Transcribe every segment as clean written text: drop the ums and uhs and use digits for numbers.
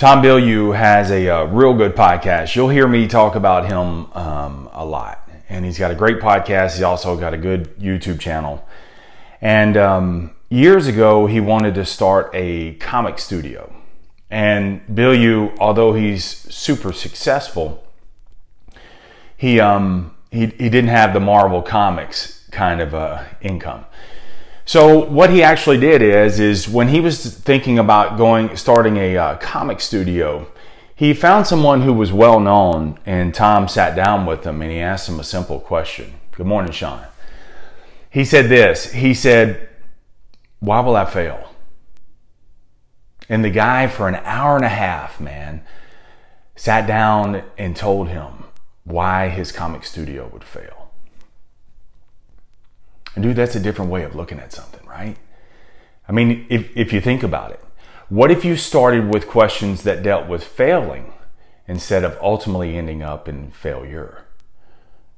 Tom Bilyeu has a real good podcast. You'll hear me talk about him a lot. And he's got a great podcast. He's also got a good YouTube channel. And years ago, he wanted to start a comic studio. And Bilyeu, although he's super successful, he didn't have the Marvel Comics kind of income. So what he actually did is when he was thinking about starting a comic studio, he found someone who was well known, and Tom sat down with him and he asked him a simple question. Good morning, Sean. He said this. He said, "Why will I fail?" And the guy, for an hour and a half, man, sat down and told him why his comic studio would fail. And dude, that's a different way of looking at something, right? I mean, if you think about it, what if you started with questions that dealt with failing instead of ultimately ending up in failure?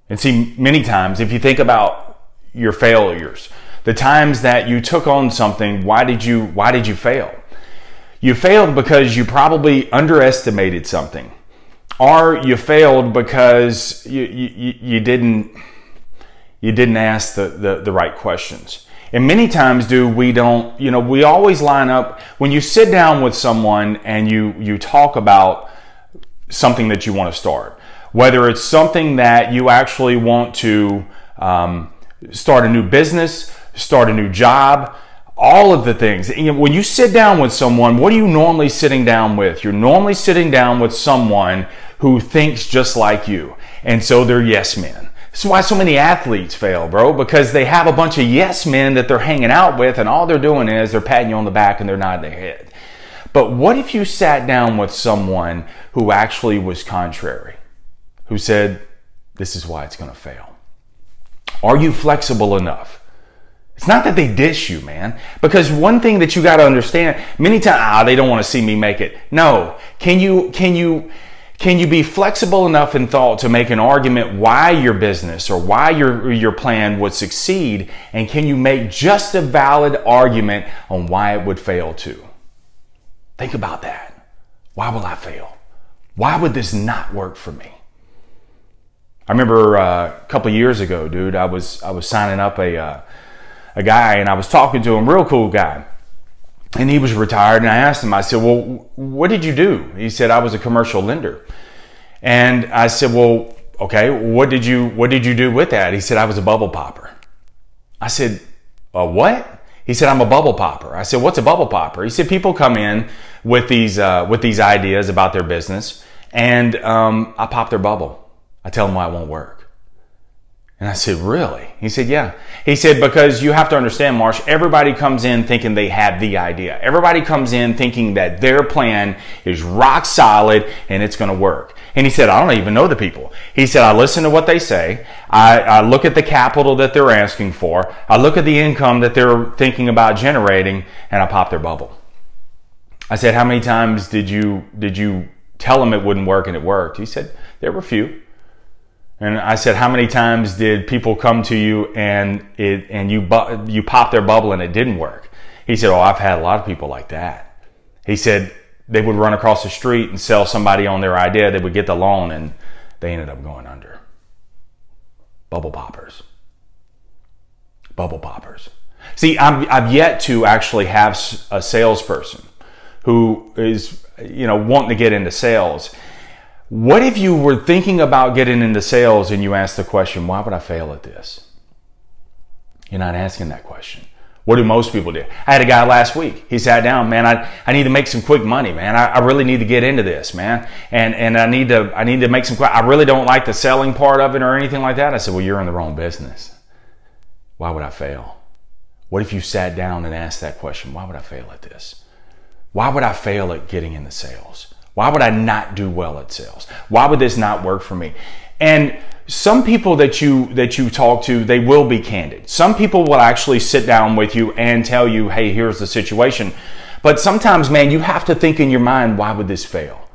And see, many times, if you think about your failures, the times that you took on something, why did you fail? You failed because you probably underestimated something, or you failed because you didn't ask the right questions. And many times, we always line up when you sit down with someone and you talk about something that you want to start, whether it's something that you actually want to start a new business, start a new job, all of the things. When you sit down with someone, what are you normally sitting down with? You're normally sitting down with someone who thinks just like you. And so they're yes men. That's why so many athletes fail, bro, because they have a bunch of yes men that they're hanging out with, and all they're doing is they're patting you on the back and they're nodding their head. But what if you sat down with someone who actually was contrary, who said, this is why it's going to fail? Are you flexible enough? It's not that they dish you, man, because one thing that you got to understand, many times, they don't want to see me make it. No. Can you be flexible enough in thought to make an argument why your business or why your plan would succeed? And can you make just a valid argument on why it would fail too? Think about that. Why will I fail? Why would this not work for me? I remember a couple of years ago, dude, I was signing up a guy, and I was talking to him, real cool guy. And he was retired, and I asked him, I said, well, what did you do? He said, I was a commercial lender. And I said, well, okay, what did you do with that? He said, I was a bubble popper. I said, what? He said, I'm a bubble popper. I said, what's a bubble popper? He said, people come in with these ideas about their business, and I pop their bubble. I tell them why it won't work. And I said, really? He said, yeah. He said, because you have to understand, Marsh, everybody comes in thinking they have the idea. Everybody comes in thinking that their plan is rock solid and it's going to work. And he said, I don't even know the people. He said, I listen to what they say. I look at the capital that they're asking for. I look at the income that they're thinking about generating, and I pop their bubble. I said, how many times did you tell them it wouldn't work and it worked? He said, there were a few. And I said, how many times did people come to you and you popped their bubble and it didn't work? He said, oh, I've had a lot of people like that. He said they would run across the street and sell somebody on their idea. They would get the loan and they ended up going under. Bubble poppers. Bubble poppers. See, I've yet to actually have a salesperson who is, wanting to get into sales. What if you were thinking about getting into sales and you asked the question, why would I fail at this? You're not asking that question. What do most people do? I had a guy last week. He sat down, man, I need to make some quick money, man. I really need to get into this, man. And I need to make some quick, I really don't like the selling part of it or anything like that. I said, well, you're in the wrong business. Why would I fail? What if you sat down and asked that question? Why would I fail at this? Why would I fail at getting into sales? Why would I not do well at sales? Why would this not work for me? And some people that you talk to, they will be candid. Some people will actually sit down with you and tell you, hey, here's the situation. But sometimes, man, you have to think in your mind, why would this fail?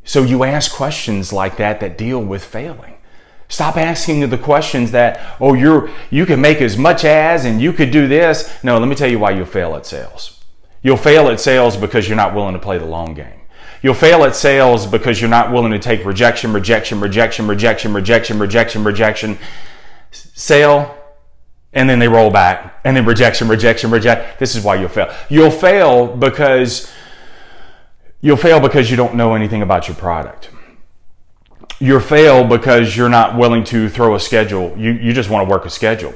So you ask questions like that deal with failing. Stop asking the questions that, oh, you can make as much as, and you could do this. No, let me tell you why you'll fail at sales. You'll fail at sales because you're not willing to play the long game. You'll fail at sales because you're not willing to take rejection, rejection, rejection, rejection, rejection, rejection, rejection, sale, and then they roll back, and then rejection, rejection, reject. This is why you'll fail. You'll fail because you don't know anything about your product. You'll fail because you're not willing to throw a schedule. You just want to work a schedule.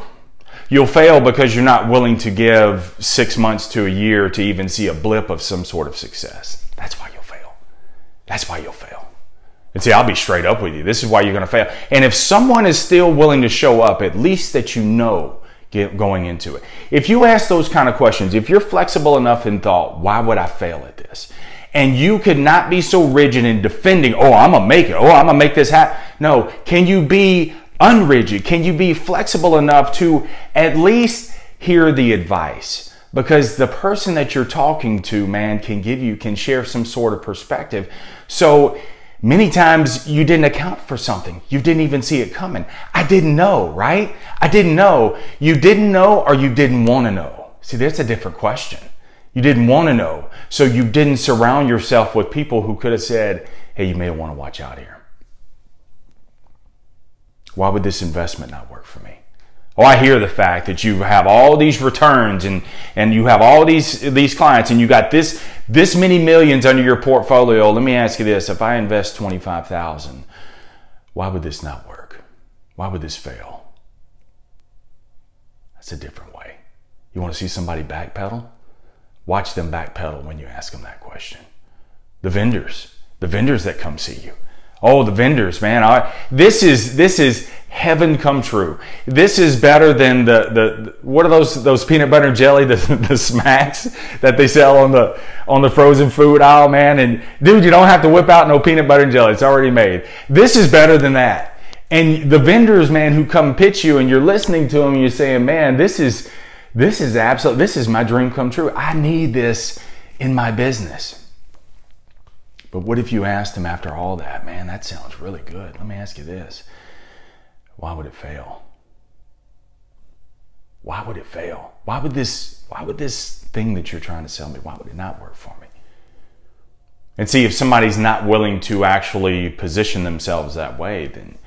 You'll fail because you're not willing to give 6 months to a year to even see a blip of some sort of success. That's why you'll fail. That's why you'll fail. And see, I'll be straight up with you. This is why you're going to fail. And if someone is still willing to show up, at least that you know going into it. If you ask those kind of questions, if you're flexible enough in thought, why would I fail at this? And you could not be so rigid in defending, oh, I'm going to make it. Oh, I'm going to make this happen. No, can you be unrigid? Can you be flexible enough to at least hear the advice? Because the person that you're talking to, man, can share some sort of perspective. So many times you didn't account for something. You didn't even see it coming. I didn't know, right? I didn't know. You didn't know, or you didn't want to know. See, that's a different question. You didn't want to know. So you didn't surround yourself with people who could have said, hey, you may want to watch out here. Why would this investment not work for me? Oh, I hear the fact that you have all these returns and you have all these clients and you got this many millions under your portfolio. Let me ask you this. If I invest $25,000, why would this not work? Why would this fail? That's a different way. You want to see somebody backpedal? Watch them backpedal when you ask them that question. The vendors that come see you. Oh, the vendors, man. This is heaven come true. This is better than the what are those peanut butter and jelly, the smacks that they sell on the frozen food aisle, man. And dude, you don't have to whip out no peanut butter and jelly. It's already made. This is better than that. And the vendors, man, who come pitch you and you're listening to them and you're saying, man, this is my dream come true. I need this in my business. But what if you asked him after all that, man, that sounds really good. Let me ask you this. Why would it fail? Why would it fail? Why would this thing that you're trying to sell me, why would it not work for me? And see, if somebody's not willing to actually position themselves that way, then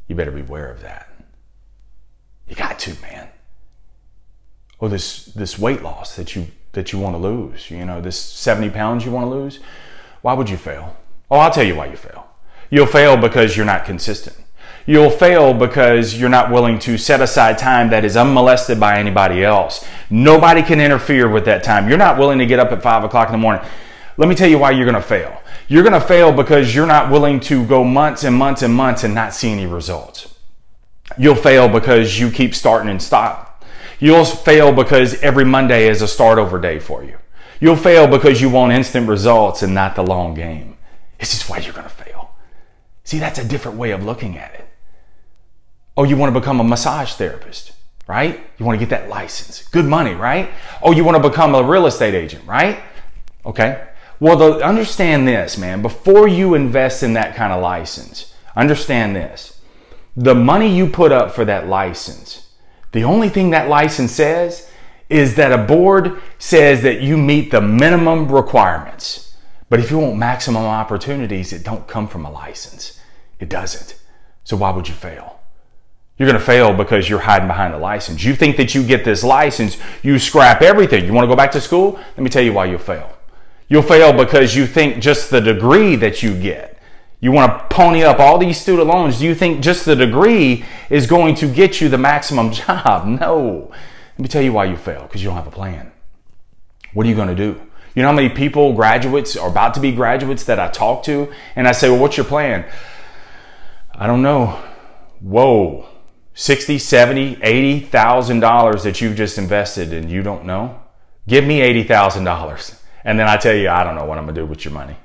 you better beware of that. You got to, man. Or this weight loss that you want to lose, this 70 pounds you want to lose. Why would you fail? Oh, I'll tell you why you fail. You'll fail because you're not consistent. You'll fail because you're not willing to set aside time that is unmolested by anybody else. Nobody can interfere with that time. You're not willing to get up at 5 o'clock in the morning. Let me tell you why you're going to fail. You're going to fail because you're not willing to go months and months and months and not see any results. You'll fail because you keep starting and stop. You'll fail because every Monday is a start over day for you. You'll fail because you want instant results and not the long game. This is why you're going to fail. See, that's a different way of looking at it. Oh, you want to become a massage therapist, right? You want to get that license. Good money, right? Oh, you want to become a real estate agent, right? Okay. Well, understand this, man. Before you invest in that kind of license, understand this. The money you put up for that license, the only thing that license says is that a board says that you meet the minimum requirements. But if you want maximum opportunities, it don't come from a license. It doesn't. So why would you fail? You're going to fail because you're hiding behind the license. You think that you get this license, you scrap everything. You want to go back to school? Let me tell you why you'll fail. You'll fail because you think just the degree that you get. You want to pony up all these student loans. You think just the degree is going to get you the maximum job. No. Let me tell you why you fail, because you don't have a plan. What are you going to do? You know how many people, graduates, or about to be graduates that I talk to, and I say, well, what's your plan? I don't know. Whoa, $60,000, $70,000, $80,000 that you've just invested and you don't know? Give me $80,000. And then I tell you, I don't know what I'm going to do with your money.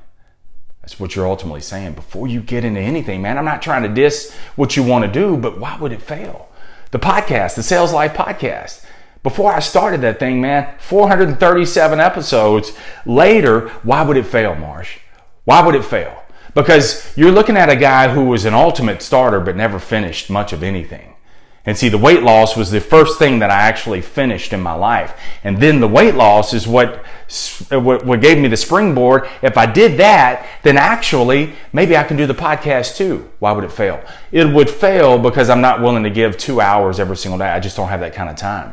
That's what you're ultimately saying. Before you get into anything, man, I'm not trying to diss what you want to do, but why would it fail? The podcast, the Sales Life podcast. Before I started that thing, man, 437 episodes later, why would it fail, Marsh? Why would it fail? Because you're looking at a guy who was an ultimate starter but never finished much of anything. And see, the weight loss was the first thing that I actually finished in my life. And then the weight loss is what gave me the springboard. If I did that, then actually, maybe I can do the podcast too. Why would it fail? It would fail because I'm not willing to give 2 hours every single day. I just don't have that kind of time.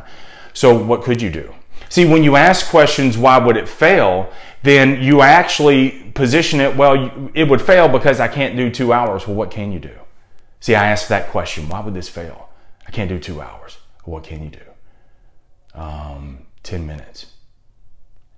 So what could you do? See, when you ask questions, why would it fail? Then you actually position it, well, it would fail because I can't do 2 hours. Well, what can you do? See, I asked that question. Why would this fail? I can't do 2 hours. What can you do? 10 minutes.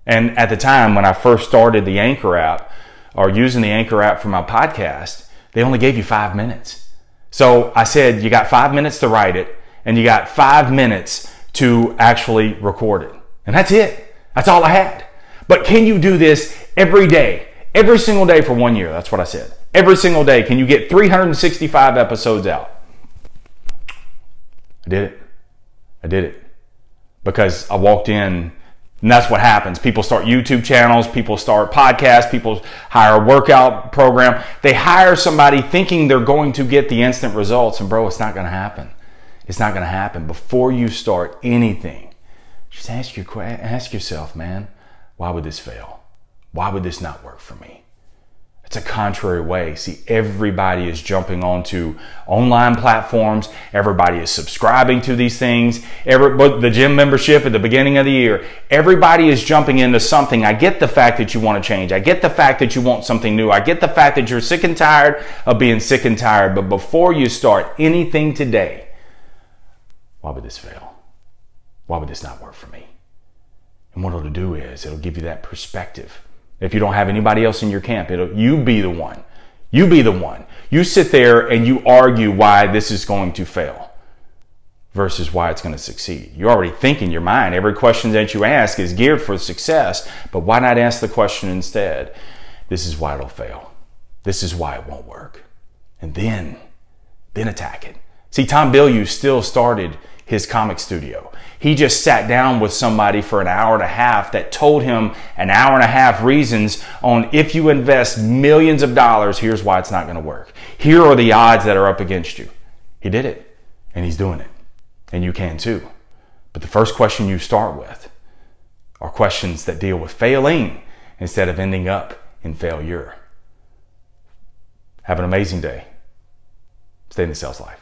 And at the time when I first started the Anchor app or using the Anchor app for my podcast, they only gave you 5 minutes. So I said, you got 5 minutes to write it and you got 5 minutes to actually record it. And that's it. That's all I had. But can you do this every day? Every single day for 1 year. That's what I said. Every single day. Can you get 365 episodes out? I did it because I walked in, and that's what happens. People start YouTube channels, people start podcasts, people hire a workout program. They hire somebody thinking they're going to get the instant results, and bro, it's not going to happen. It's not going to happen. Before you start anything, just ask yourself, man, why would this fail? Why would this not work for me? It's a contrary way. See, everybody is jumping onto online platforms. Everybody is subscribing to these things. The gym membership at the beginning of the year, everybody is jumping into something. I get the fact that you want to change. I get the fact that you want something new. I get the fact that you're sick and tired of being sick and tired. But before you start anything today, why would this fail? Why would this not work for me? And what it'll do is it'll give you that perspective. If you don't have anybody else in your camp, you be the one. You be the one. You sit there and you argue why this is going to fail versus why it's going to succeed. You already think in your mind. Every question that you ask is geared for success, but why not ask the question instead? This is why it'll fail. This is why it won't work. And then attack it. See, Tom Bilyeu still started his comic studio. He just sat down with somebody for an hour and a half that told him an hour and a half reasons on if you invest millions of dollars, here's why it's not going to work. Here are the odds that are up against you. He did it, and he's doing it, and you can too. But the first question you start with are questions that deal with failing instead of ending up in failure. Have an amazing day. Stay in the sales life.